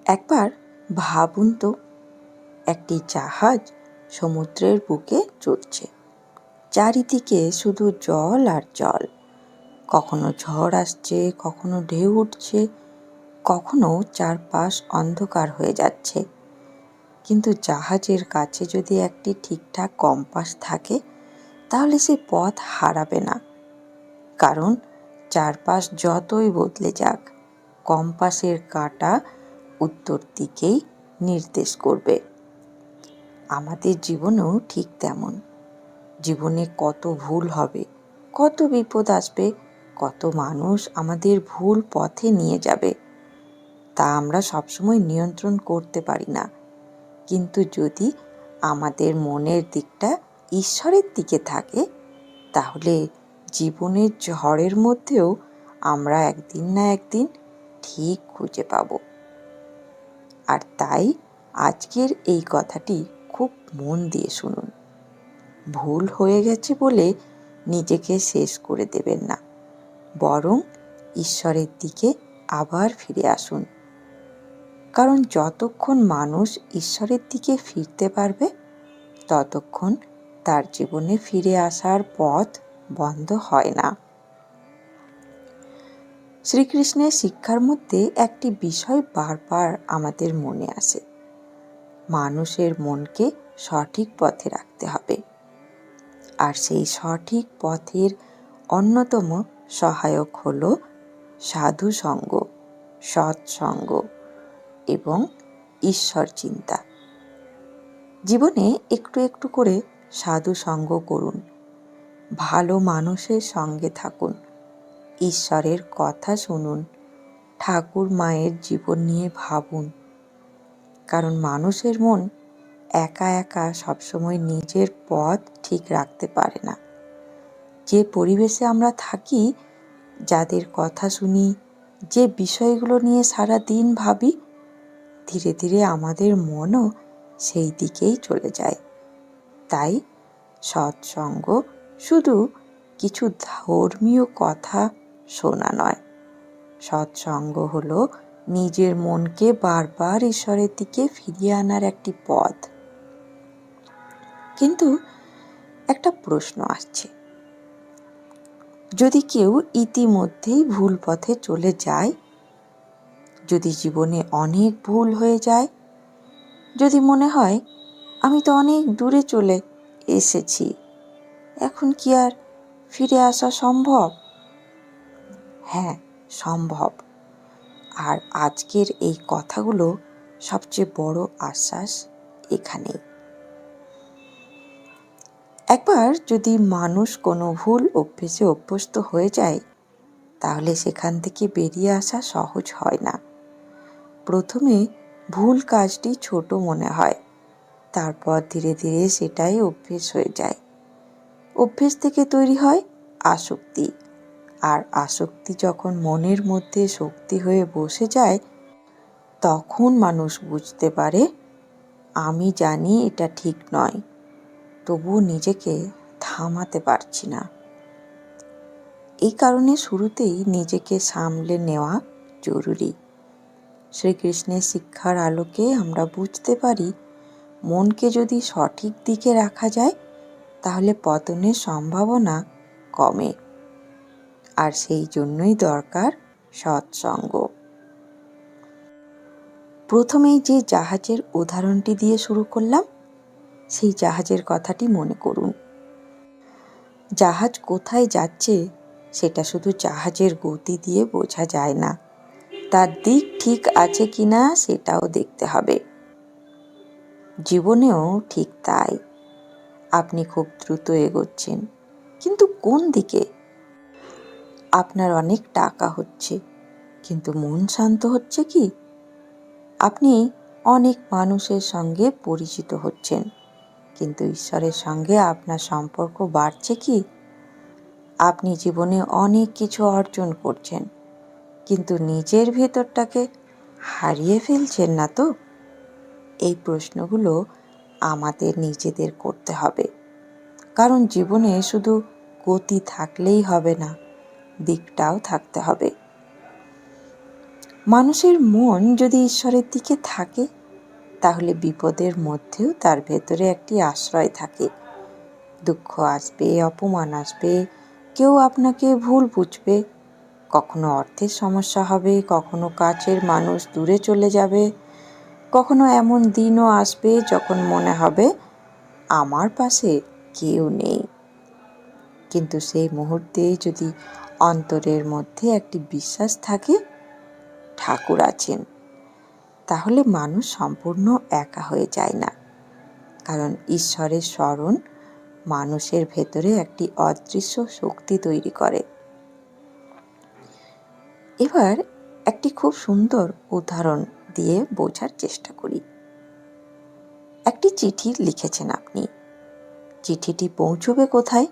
একবার ভাবুন তো, একটি জাহাজ সমুদ্রের বুকে চলছে। চারিদিকে শুধু জল আর জল। কখনো ঝড় আসছে, কখনো ঢেউ উঠছে, কখনো চারপাশ অন্ধকার হয়ে যাচ্ছে। কিন্তু জাহাজের কাছে যদি একটি ঠিকঠাক কম্পাস থাকে, তাহলে সে পথ হারাবে না। কারণ চারপাশ যতই বদলে যাক, কম্পাসের কাঁটা উত্তর দিকেই নির্দেশ করবে। আমাদের জীবনেও ঠিক তেমন। জীবনে কত ভুল হবে, কত বিপদ আসবে, কত মানুষ আমাদের ভুল পথে নিয়ে যাবে, তা আমরা সবসময় নিয়ন্ত্রণ করতে পারি না। কিন্তু যদি আমাদের মনের দিকটা ঈশ্বরের দিকে থাকে, তাহলে জীবনের ঝড়ের মধ্যেও আমরা একদিন না একদিন ঠিক খুঁজে পাব। আর তাই আজকের এই কথাটি খুব মন দিয়ে শুনুন। ভুল হয়ে গেছে বলে নিজেকে শেষ করে দেবেন না, বরং ঈশ্বরের দিকে আবার ফিরে আসুন। কারণ যতক্ষণ মানুষ ঈশ্বরের দিকে ফিরতে পারবে, ততক্ষণ তার জীবনে ফিরে আসার পথ বন্ধ হয় না। শ্রীকৃষ্ণের শিক্ষার মধ্যে একটি বিষয় বারবার আমাদের মনে আসে। মানুষের মনকে সঠিক পথে রাখতে হবে। আর সেই সঠিক পথের অন্যতম সহায়ক হল সাধু সঙ্গ, সৎসঙ্গ এবং ঈশ্বর চিন্তা। জীবনে একটু একটু করে সাধু সঙ্গ করুন, ভালো মানুষের সঙ্গে থাকুন, ঈশ্বরের কথা শুনুন, ঠাকুর মায়ের জীবন নিয়ে ভাবুন। কারণ মানুষের মন একা একা সবসময় নিজের পথ ঠিক রাখতে পারে না। যে পরিবেশে আমরা থাকি, যাদের কথা শুনি, যে বিষয়গুলো নিয়ে সারা দিন ভাবি, ধীরে ধীরে আমাদের মনও সেই দিকেই চলে যায়। তাই সৎসঙ্গ শুধু কিছু ধর্মীয় কথা শোনা নয়, সৎসঙ্গ হলো নিজের মনকে বারবার ঈশ্বরের দিকে ফিরিয়ে আনার একটি পথ। কিন্তু একটা প্রশ্ন আসছে, যদি কেউ ইতিমধ্যেই ভুল পথে চলে যায়, যদি জীবনে অনেক ভুল হয়ে যায়, যদি মনে হয় আমি তো অনেক দূরে চলে এসেছি, এখন কি আর ফিরে আসা সম্ভব? হ্যাঁ, সম্ভব। আর আজকের এই কথাগুলো সবচেয়ে বড় আশ্বাস এখানেই। একবার যদি মানুষ কোনো ভুল অভ্যেসে অভ্যস্ত হয়ে যায়, তাহলে সেখান থেকে বেরিয়ে আসা সহজ হয় না। প্রথমে ভুল কাজটি ছোট মনে হয়, তারপর ধীরে ধীরে সেটাই অভ্যেস হয়ে যায়। অভ্যেস থেকে তৈরি হয় আসক্তি, আর আসক্তি যখন মনের মধ্যে শক্তি হয়ে বসে যায়, তখন মানুষ বুঝতে পারে, আমি জানি এটা ঠিক নয়, তবুও নিজেকে থামাতে পারছি না। এই কারণে শুরুতেই নিজেকে সামলে নেওয়া জরুরি। শ্রীকৃষ্ণের শিক্ষার আলোকে আমরা বুঝতে পারি, মনকে যদি সঠিক দিকে রাখা যায়, তাহলে পতনের সম্ভাবনা কমে। আর সেই জন্যই দরকার সৎসঙ্গ। প্রথমেই যে জাহাজের উদাহরণটি দিয়ে শুরু করলাম, সেই জাহাজের কথাটি মনে করুন। জাহাজ কোথায় যাচ্ছে সেটা শুধু জাহাজের গতি দিয়ে বোঝা যায় না, তার দিক ঠিক আছে কিনা সেটাও দেখতে হবে। জীবনেও ঠিক তাই। আপনি খুব দ্রুত এগোচ্ছেন, কিন্তু কোন দিকে? আপনার অনেক টাকা হচ্ছে, কিন্তু মন শান্ত হচ্ছে কি? আপনি অনেক মানুষের সঙ্গে পরিচিত হচ্ছেন, কিন্তু ঈশ্বরের সঙ্গে আপনার সম্পর্ক বাড়ছে কি? আপনি জীবনে অনেক কিছু অর্জন করছেন, কিন্তু নিজের ভেতরটাকে হারিয়ে ফেলছেন না তো? এই প্রশ্নগুলো আমাদের নিজেদের করতে হবে। কারণ জীবনে শুধু গতি থাকলেই হবে না, দিকটাও থাকতে হবে। মানুষের মন যদি ঈশ্বরের দিকে থাকে, তাহলে বিপদের মধ্যেও তার ভেতরে একটি আশ্রয় থাকে। দুঃখ আসবে, অপমান আসবে, কেউ আপনাকে ভুল বুঝবে, কখনো অর্থের সমস্যা হবে, কখনো কাছের মানুষ দূরে চলে যাবে, কখনো এমন দিনও আসবে যখন মনে হবে আমার পাশে কেউ নেই। কিন্তু সেই মুহূর্তে যদি অন্তরের মধ্যে একটি বিশ্বাস থাকে ঠাকুর আছেন, তাহলে মানুষ সম্পূর্ণ একা হয়ে যায় না। কারণ ঈশ্বরের স্মরণ মানুষের ভেতরে একটি অদৃশ্য শক্তি তৈরি করে। এবার একটি খুব সুন্দর উদাহরণ দিয়ে বোঝার চেষ্টা করি। একটি চিঠি লিখেছেন আপনি। চিঠিটি পৌঁছবে কোথায়?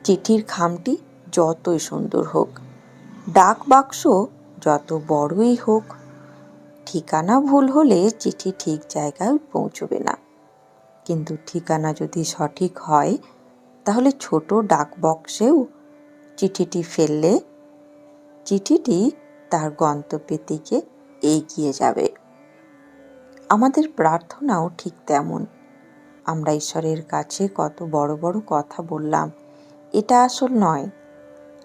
চিঠির খামটি যতই সুন্দর হোক, ডাক বাক্স যত বড়ই হোক, ঠিকানা ভুল হলে চিঠি ঠিক জায়গায় পৌঁছবে না। কিন্তু ঠিকানা যদি সঠিক হয়, তাহলে ছোট ডাক বক্সেও চিঠিটি ফেললে চিঠিটি তার গন্তব্যের দিকে এগিয়ে যাবে। আমাদের প্রার্থনাও ঠিক তেমন। আমরা ঈশ্বরের কাছে কত বড় বড় কথা বললাম, এটা আসল নয়।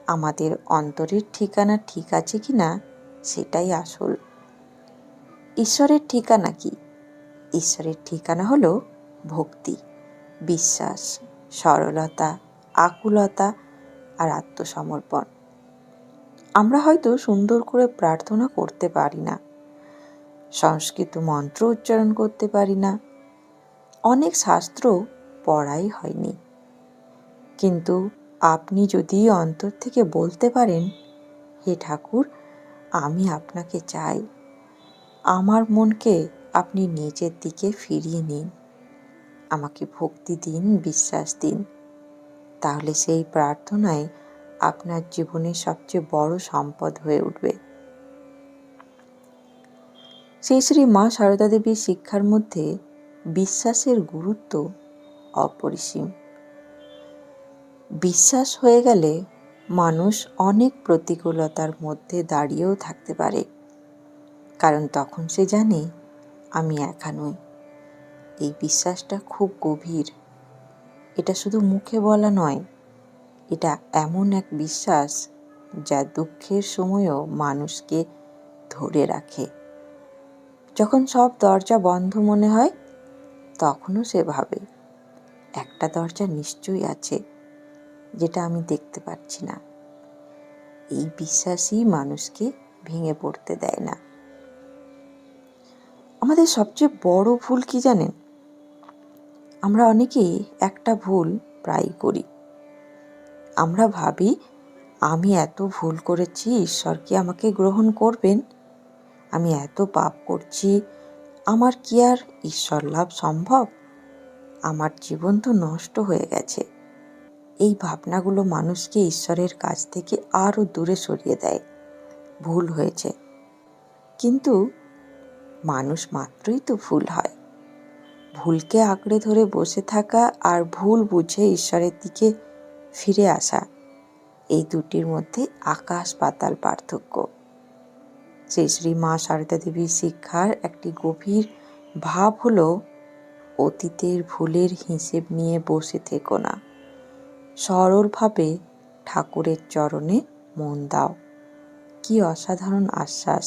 আমাদের অন্তরের ঠিকানা ঠিক আছে কি না সেটাই আসল। ঈশ্বরের ঠিকানা কি? ঈশ্বরের ঠিকানা হলো ভক্তি, বিশ্বাস, সরলতা, আকুলতা আর আত্মসমর্পণ। আমরা হয়তো সুন্দর করে প্রার্থনা করতে পারি না, সংস্কৃত মন্ত্র উচ্চারণ করতে পারি না, অনেক শাস্ত্র পড়াই হয়নি। কিন্তু আপনি যদি অন্তর থেকে বলতে পারেন, হে ঠাকুর, আমি আপনাকে চাই, আমার মনকে আপনি নিজের দিকে ফিরিয়ে নিন, আমাকে ভক্তি দিন, বিশ্বাস দিন, তাহলে সেই প্রার্থনাই আপনার জীবনের সবচেয়ে বড় সম্পদ হয়ে উঠবে। শ্রী শ্রী মা সারদা দেবীর শিক্ষার মধ্যে বিশ্বাসের গুরুত্ব অপরিসীম। বিশ্বাস হয়ে গেলে মানুষ অনেক প্রতিকূলতার মধ্যে দাঁড়িয়েও থাকতে পারে, কারণ তখন সে জানে আমি একা নই। এই বিশ্বাসটা খুব গভীর। এটা শুধু মুখে বলা নয়, এটা এমন এক বিশ্বাস যা দুঃখের সময়ও মানুষকে ধরে রাখে। যখন সব দরজা বন্ধ মনে হয়, তখনও সে ভাবে একটা দরজা নিশ্চয়ই আছে, যেটা আমি দেখতে পাচ্ছি না। এই বিশ্বাসই মানুষকে ভেঙে পড়তে দেয় না। আমাদের সবচেয়ে বড় ভুল কি জানেন? আমরা অনেকেই একটা ভুল প্রায়ই করি। আমরা ভাবি আমি এত ভুল করেছি, ঈশ্বর কি আমাকে গ্রহণ করবেন? আমি এত পাপ করছি, আমার কি আর ঈশ্বর লাভ সম্ভব? আমার জীবন তো নষ্ট হয়ে গেছে। এই ভাবনাগুলো মানুষকে ঈশ্বরের কাছ থেকে আরও দূরে সরিয়ে দেয়। ভুল হয়েছে, কিন্তু মানুষ মাত্রই তো ভুল হয়। ভুলকে আঁকড়ে ধরে বসে থাকা আর ভুল বুঝে ঈশ্বরের দিকে ফিরে আসা, এই দুটির মধ্যে আকাশ পাতাল পার্থক্য। শ্রী শ্রী মা সারদা দেবীর শিক্ষার একটি গভীর ভাব হলো, অতীতের ভুলের হিসেব নিয়ে বসে থেকো না, সরলভাবে ঠাকুরের চরণে মন দাও। কি অসাধারণ আশ্বাস!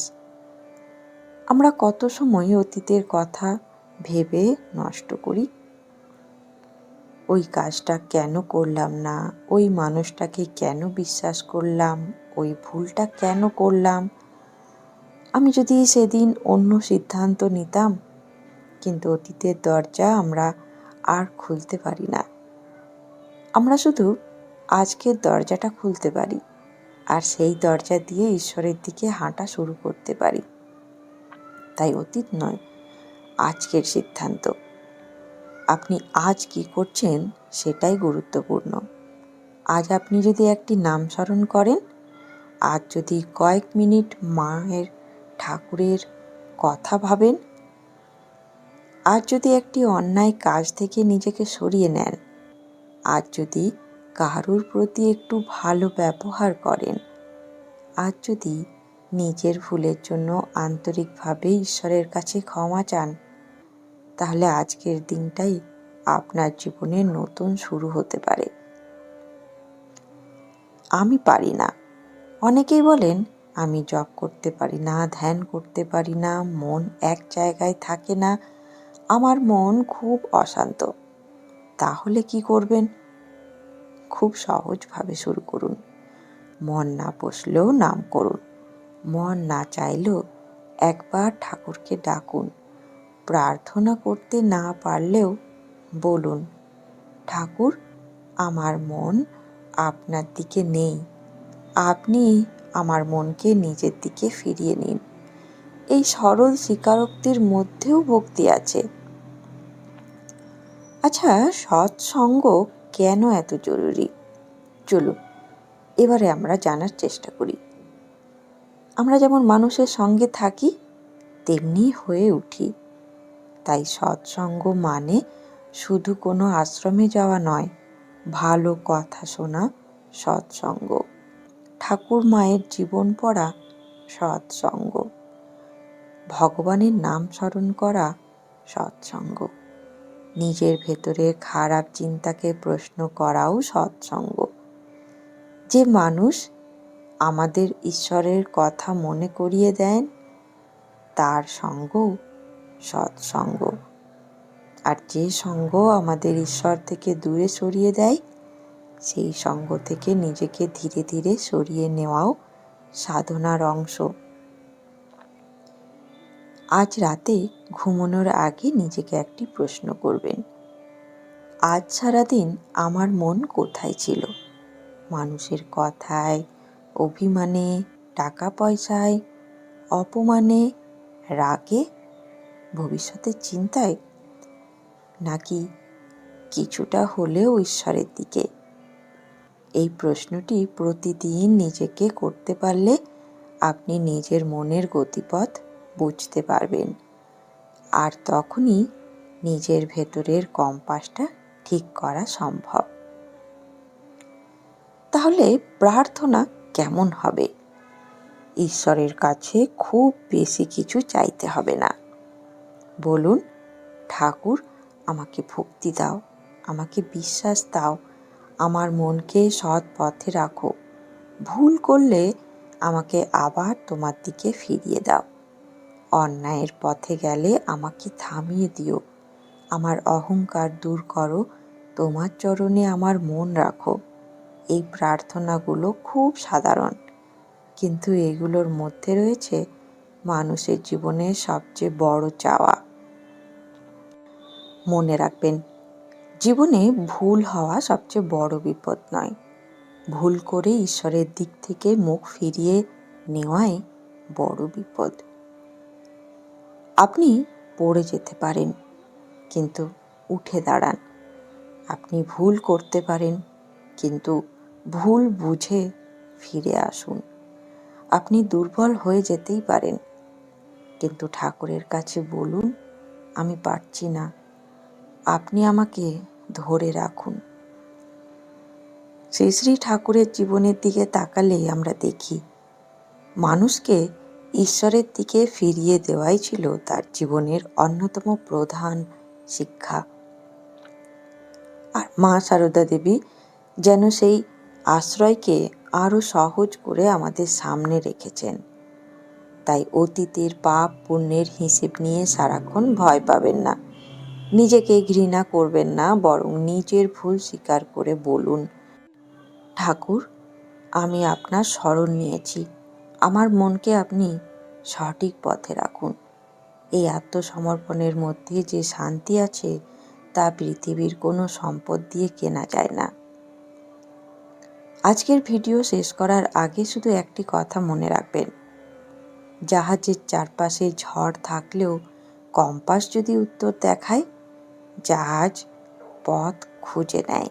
আমরা কত সময় অতীতের কথা ভেবে নষ্ট করি। ওই কাজটা কেন করলাম না, ওই মানুষটাকে কেন বিশ্বাস করলাম, ওই ভুলটা কেন করলাম, আমি যদি সেদিন অন্য সিদ্ধান্ত নিতাম। কিন্তু অতীতের দরজা আমরা আর খুলতে পারি না। আমরা শুধু আজকের দরজাটা খুলতে পারি, আর সেই দরজা দিয়ে ঈশ্বরের দিকে হাঁটা শুরু করতে পারি। তাই অতীত নয়, আজকের সিদ্ধান্ত। আপনি আজ কি করছেন সেটাই গুরুত্বপূর্ণ। আজ আপনি যদি একটি নাম স্মরণ করেন, আজ যদি কয়েক মিনিট মায়ের ঠাকুরের কথা ভাবেন, আজ যদি একটি অন্যায় কাজ থেকে নিজেকে সরিয়ে নেন, আজ যদি কারুর প্রতি একটু ভালো ব্যবহার করেন, আজ যদি নিজের ভুলের জন্য আন্তরিকভাবে ঈশ্বরের কাছে ক্ষমা চান, তাহলে আজকের দিনটাই আপনার জীবনের নতুন শুরু হতে পারে। আমি পারি না। অনেকেই বলেন, আমি জপ করতে পারি না, ধ্যান করতে পারি না, মন এক জায়গায় থাকে না, আমার মন খুব অশান্ত। তাহলে কি করবেন? খুব সহজভাবে শুরু করুন। মন না বসলেও নাম করুন। মন না চাইলেও একবার ঠাকুরকে ডাকুন। প্রার্থনা করতে না পারলেও বলুন, ঠাকুর, আমার মন আপনার দিকে নেই, আপনি আমার মনকে নিজের দিকে ফিরিয়ে নিন। এই সরল স্বীকারোক্তির মধ্যেও ভক্তি আছে। আচ্ছা, সৎসঙ্গ কেন এত জরুরি? চলুন এবারে আমরা জানার চেষ্টা করি। আমরা যেমন মানুষের সঙ্গে থাকি তেমনি হয়ে উঠি। তাই সৎসঙ্গ মানে শুধু কোনো আশ্রমে যাওয়া নয়, ভালো কথা শোনা সৎসঙ্গ, ঠাকুর মায়ের জীবন পড়া সৎসঙ্গ, ভগবানের নাম স্মরণ করা সৎসঙ্গ, নিজের ভেতরে খারাপ চিন্তাকে প্রশ্ন করাও সৎসঙ্গ। যে মানুষ আমাদের ঈশ্বরের কথা মনে করিয়ে দেন তার সঙ্গ সৎসঙ্গ। আর যে সঙ্গ আমাদের ঈশ্বর থেকে দূরে সরিয়ে দেয় সেই সঙ্গ থেকে নিজেকে ধীরে ধীরে সরিয়ে নেওয়াও সাধনার অংশ। আজ রাতে ঘুমানোর আগে নিজেকে একটি প্রশ্ন করবেন, আজ সারাদিন আমার মন কোথায় ছিল? মানুষের কথায়, অভিমানে, টাকা পয়সায়, অপমানে, রাগে, ভবিষ্যতের চিন্তায়, নাকি কিছুটা হলেও ঈশ্বরের দিকে? এই প্রশ্নটি প্রতিদিন নিজেকে করতে পারলে আপনি নিজের মনের গতিপথ বুঝতে পারবেন, আর তখনই নিজের ভেতরের কম্পাসটা ঠিক করা সম্ভব। তাহলে প্রার্থনা কেমন হবে? ঈশ্বরের কাছে খুব বেশি কিছু চাইতে হবে না। বলুন, ঠাকুর, আমাকে ভক্তি দাও, আমাকে বিশ্বাস দাও, আমার মনকে সৎ পথে রাখো, ভুল করলে আমাকে আবার তোমার দিকে ফিরিয়ে দাও, অন্যায়ের পথে গেলে আমাকে থামিয়ে দিও, আমার অহংকার দূর করো, তোমার চরণে আমার মন রাখো। এই প্রার্থনাগুলো খুব সাধারণ, কিন্তু এগুলোর মধ্যে রয়েছে মানুষের জীবনের সবচেয়ে বড় চাওয়া। মনে রাখবেন, জীবনে ভুল হওয়া সবচেয়ে বড় বিপদ নয়, ভুল করে ঈশ্বরের দিক থেকে মুখ ফিরিয়ে নেওয়াই বড় বিপদ। আপনি পড়ে যেতে পারেন, কিন্তু উঠে দাঁড়ান। আপনি ভুল করতে পারেন, কিন্তু ভুল বুঝে ফিরে আসুন। আপনি দুর্বল হয়ে যেতেই পারেন, কিন্তু ঠাকুরের কাছে বলুন, আমি পারছি না, আপনি আমাকে ধরে রাখুন। শ্রী শ্রী ঠাকুরের জীবনের দিকে তাকালে আমরা দেখি মানুষকে ঈশ্বরের দিকে ফিরিয়ে দেওয়াই ছিল তার জীবনের অন্যতম প্রধান শিক্ষা। আর মা সারদা দেবী যেন সেই আশ্রয়কে আরও সহজ করে আমাদের সামনে রেখেছেন। তাই অতীতের পাপ পুণ্যের হিসেব নিয়ে সারাক্ষণ ভয় পাবেন না, নিজেকে ঘৃণা করবেন না, বরং নিজের ভুল স্বীকার করে বলুন, ঠাকুর, আমি আপনার শরণ নিয়েছি, আমার মনকে আপনি সঠিক পথে রাখুন। এই আত্মসমর্পণের মধ্যে যে শান্তি আছে তা পৃথিবীর কোনো সম্পদ দিয়ে কেনা যায় না। আজকের ভিডিও শেষ করার আগে শুধু একটি কথা মনে রাখবেন, জাহাজের চারপাশে ঝড় থাকলেও কম্পাস যদি উত্তর দেখায়, জাহাজ পথ খুঁজে নেয়।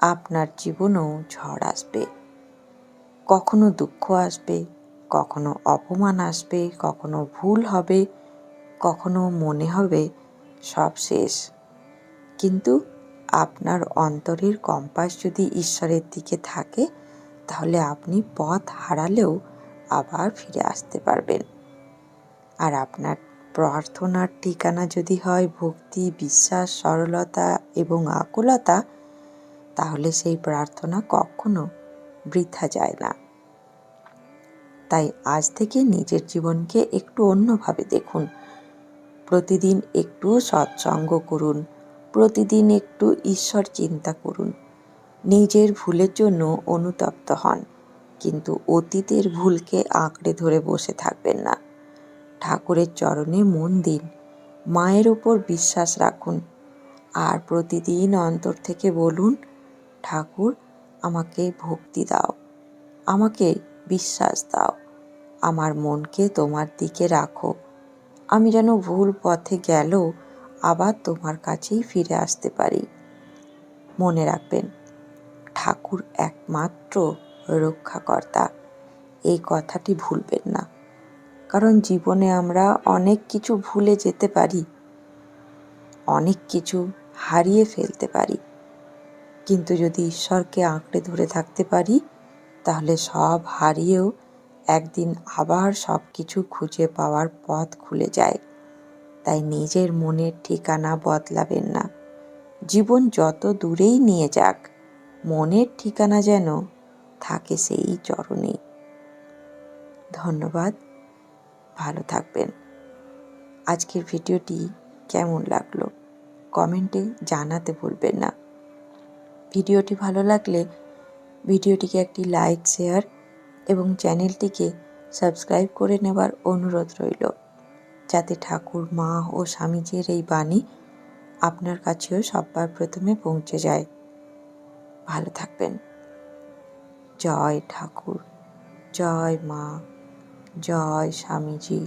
আপনার জীবনেও ঝড় আসবে, কখনো দুঃখ আসবে, কখনো অপমান আসবে, কখনো ভুল হবে, কখনো মনে হবে সব শেষ। কিন্তু আপনার অন্তরের কম্পাস যদি ঈশ্বরের দিকে থাকে, তাহলে আপনি পথ হারালেও আবার ফিরে আসতে পারবেন। আর আপনার প্রার্থনার ঠিকানা যদি হয় ভক্তি, বিশ্বাস, সরলতা এবং আকুলতা, তাহলে সেই প্রার্থনা কখনো বৃথা যায় না। তাই আজ থেকে নিজের জীবনকে একটু অন্যভাবে দেখুন। প্রতিদিন একটু সৎসঙ্গ করুন, প্রতিদিন একটু ঈশ্বর চিন্তা করুন। নিজের ভুলের জন্য অনুতপ্ত হন, কিন্তু অতীতের ভুলকে আঁকড়ে ধরে বসে থাকবেন না। ঠাকুরের চরণে মন দিন, মায়ের ওপর বিশ্বাস রাখুন, আর প্রতিদিন অন্তর থেকে বলুন, ঠাকুর আমাকে ভক্তি দাও, আমাকে বিশ্বাস দাও, আমার মনকে তোমার দিকে রাখো। আমি যেন ভুল পথে গেলেও আবার তোমার কাছেই ফিরে আসতে পারি। মনে রাখবেন, ঠাকুর একমাত্র রক্ষাকর্তা। এই কথাটি ভুলবেন না। কারণ জীবনে আমরা অনেক কিছু ভুলে যেতে পারি, অনেক কিছু হারিয়ে ফেলতে পারি, কিন্তু যদি ঈশ্বরকে আঁকড়ে ধরে থাকতে পারি, তাহলে সব হারিয়েও একদিন আবার সব কিছু খুঁজে পাওয়ার পথ খুলে যায়। তাই নিজের মনের ঠিকানা বদলাবেন না। জীবন যত দূরেই নিয়ে যাক, মনের ঠিকানা যেন থাকে সেই চরণেই। ধন্যবাদ, ভালো থাকবেন। আজকের ভিডিওটি কেমন লাগলো কমেন্টে জানাতে ভুলবেন না। ভিডিওটি ভালো লাগলে ভিডিওটিকে একটি লাইক, শেয়ার এবং চ্যানেলটিকে সাবস্ক্রাইব করে নেবার অনুরোধ রইল, যাতে ঠাকুর, মা ও স্বামীজির এই বাণী আপনার কাছেও সবার প্রথমে পৌঁছে যায়। ভালো থাকবেন। জয় ঠাকুর, জয় মা, জয় স্বামীজি।